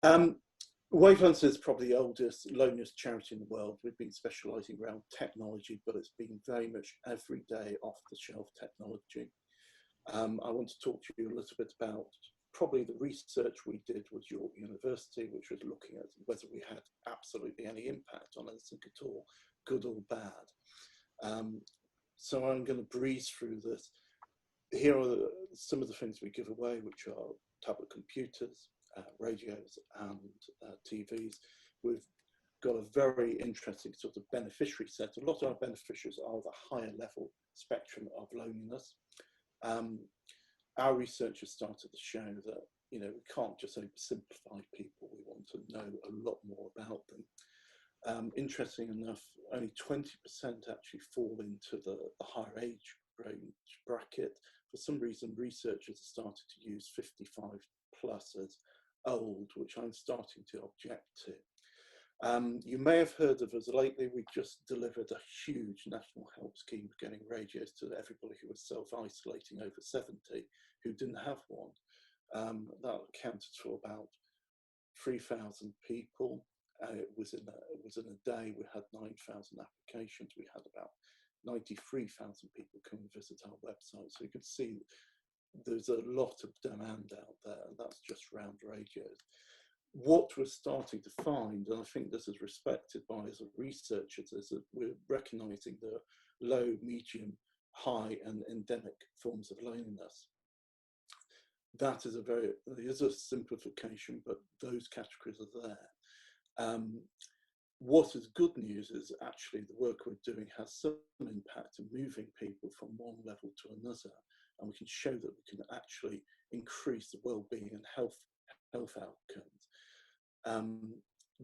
Um, WaveLength is probably the oldest, loneliest charity in the world. We've been specialising around technology, but it's been very much everyday off-the-shelf technology. I want to talk to you a little bit about probably the research we did with York University, which was looking at whether we had absolutely any impact on anything at all, good or bad. So I'm going to breeze through this. Here are some of the things we give away, which are tablet computers, radios and TVs. We've got a very interesting sort of beneficiary set. A lot of our beneficiaries are the higher level spectrum of loneliness. Our researchers started to show that, you know, we can't just oversimplify people. We want to know a lot more about them. Interesting enough, only 20% actually fall into the higher age range bracket. For some reason, researchers have started to use 55 plus as old, which I'm starting to object to. You may have heard of us lately. We just delivered a huge national help scheme for getting radios to everybody who was self-isolating over 70 who didn't have one. That accounted for about 3,000 people. It was in a day. We had 9,000 applications. We had about 93,000 people come and visit our website. So you can see there's a lot of demand out there, and that's just round radios. What we're starting to find, and I think this is respected by as researchers, is that we're recognizing the low, medium, high, and endemic forms of loneliness. That is there is a simplification, but those categories are there. What is good news is actually the work we're doing has some impact in moving people from one level to another, and we can show that we can actually increase the well-being and health outcomes.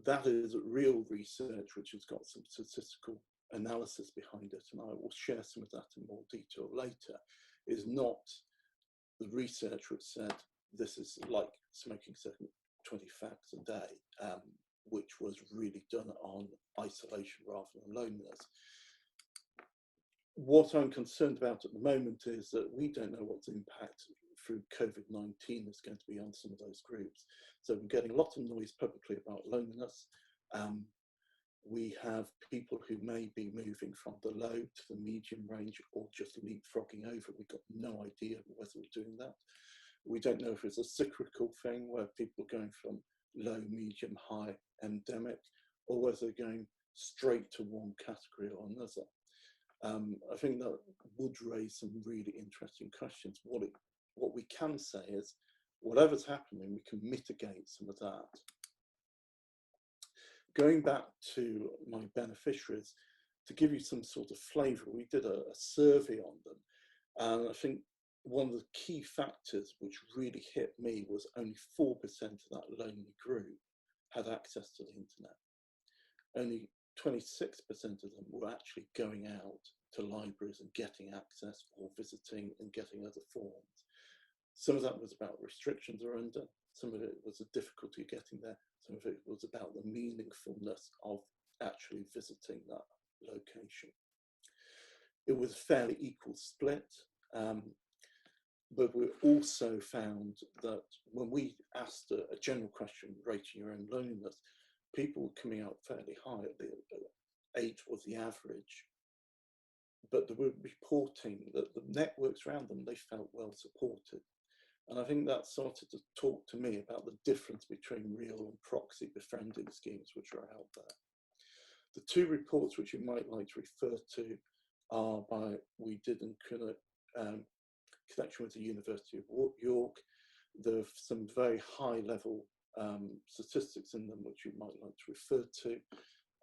That is real research which has got some statistical analysis behind it, and I will share some of that in more detail later. Is not the research which said this is like smoking 20 fags a day, which was really done on isolation rather than loneliness. What I'm concerned about at the moment is that we don't know what the impact through COVID-19 is going to be on some of those groups. So we're getting a lot of noise publicly about loneliness. We have people who may be moving from the low to the medium range or just leapfrogging over. We've got no idea whether we're doing that. We don't know if it's a cyclical thing where people are going from low, medium, high, endemic, or whether they're going straight to one category or another. I think that would raise some really interesting questions. What we can say is, whatever's happening, we can mitigate some of that. Going back to my beneficiaries, to give you some sort of flavour, we did a survey on them, and I think one of the key factors which really hit me was only 4% of that lonely group had access to the internet. Only 26% of them were actually going out to libraries and getting access, or visiting and getting other forms. Some of that was about restrictions they're under, some of it was a difficulty getting there, some of it was about the meaningfulness of actually visiting that location. It was a fairly equal split, but we also found that when we asked a general question rating your own loneliness, people were coming out fairly high. 8 was the average, but they were reporting that the networks around them, they felt well supported. And I think that started to talk to me about the difference between real and proxy befriending schemes which are out there. The 2 reports which you might like to refer to are we did in connection with the University of York. There are some very high level statistics in them which you might like to refer to,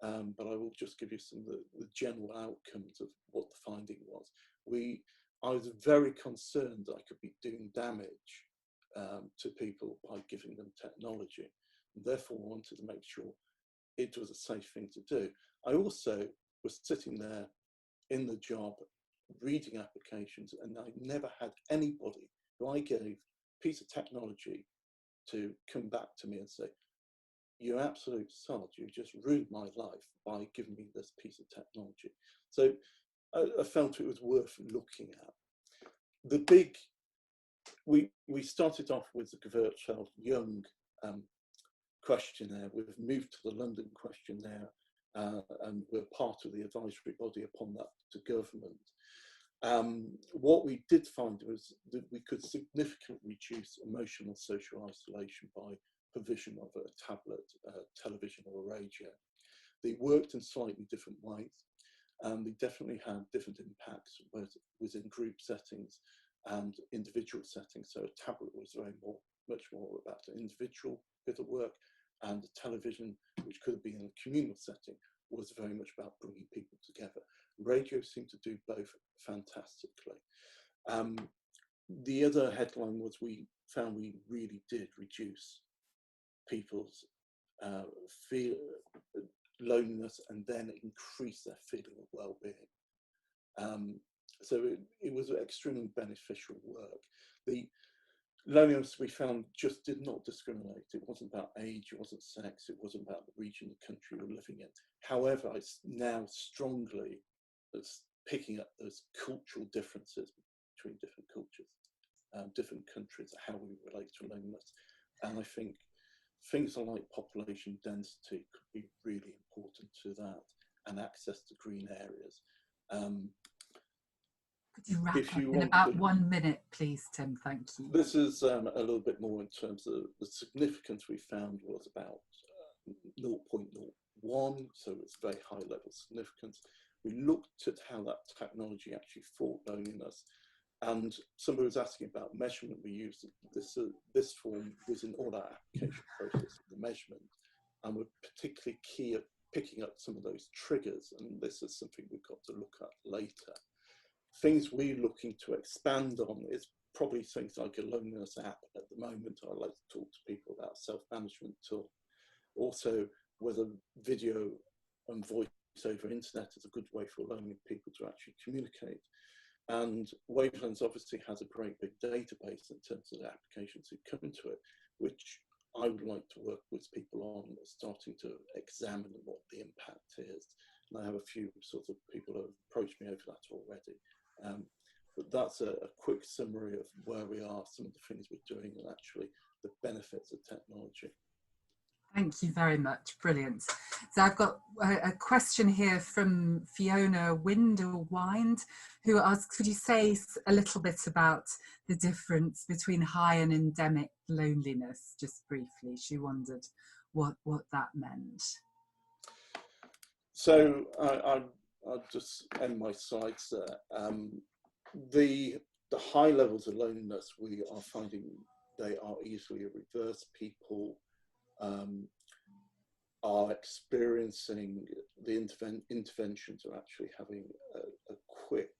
but I will just give you some of the general outcomes of what the finding was. I was very concerned that I could be doing damage to people by giving them technology, and therefore wanted to make sure it was a safe thing to do. I also was sitting there in the job reading applications, and I never had anybody who I gave a piece of technology to come back to me and say, "You're absolute sod, you just ruined my life by giving me this piece of technology." So I felt it was worth looking at. We started off with the Gewerkschaft Young questionnaire. We've moved to the London questionnaire, and we're part of the advisory body upon that to government. What we did find was that we could significantly reduce emotional social isolation by provision of a tablet, television or a radio. They worked in slightly different ways. They definitely had different impacts within group settings and individual settings. So a tablet was much more about an individual bit of work, and a television, which could have been in a communal setting, was very much about bringing people together. Radio seemed to do both fantastically. The other headline was we found we really did reduce people's loneliness and then increase their feeling of well-being. So it was extremely beneficial work. The loneliness we found just did not discriminate. It wasn't about age, it wasn't sex, it wasn't about the region, the country you're living in. However, it's now strongly picking up those cultural differences between different cultures, different countries, how we relate to loneliness. And I think things like population density could be really important to that, and access to green areas. Could you wrap up in about 1 minute, please, Tim? Thank you. This is a little bit more in terms of the significance we found was about 0.01, so it's very high level significance. We looked at how that technology actually fought loneliness, and somebody was asking about measurement. We used this form was in all our application process, the measurement, and we're particularly key at picking up some of those triggers, and this is something we've got to look at later. Things we're looking to expand on is probably things like a loneliness app at the moment. I like to talk to people about self-management tool. Also, whether video and voice over internet is a good way for lonely people to actually communicate. And WaveLength obviously has a great big database in terms of the applications that come to it, which I would like to work with people on, starting to examine what the impact is. And I have a few sort of people who have approached me over that already. But that's a quick summary of where we are, some of the things we're doing, and actually the benefits of technology. Thank you very much. Brilliant. So I've got a question here from Fiona Winderwind, who asks, could you say a little bit about the difference between high and endemic loneliness, just briefly? She wondered what that meant. So I'll just end my slides there. The high levels of loneliness, we are finding they are easily reversed. People are experiencing the interventions are actually having a quick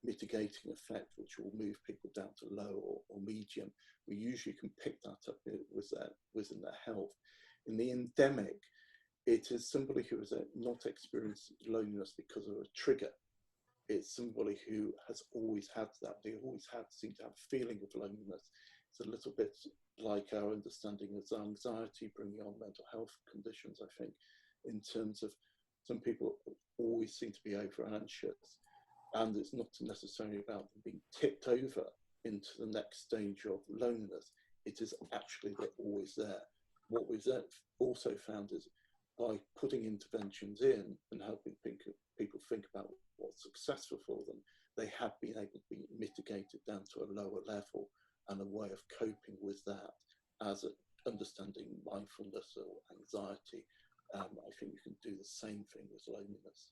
mitigating effect, which will move people down to low or medium. We usually can pick that up within their health. In the endemic, it is somebody who has not experienced loneliness because of a trigger. It's somebody who has always had that. They always seem to have a feeling of loneliness. It's a little bit like our understanding of anxiety bringing on mental health conditions, I think, in terms of some people always seem to be over anxious, and it's not necessarily about them being tipped over into the next stage of loneliness. It is actually they're always there. What we've also found is by putting interventions in and helping people think about what's successful for them, they have been able to be mitigated down to a lower level, and a way of coping with that as understanding mindfulness or anxiety. I think you can do the same thing with loneliness.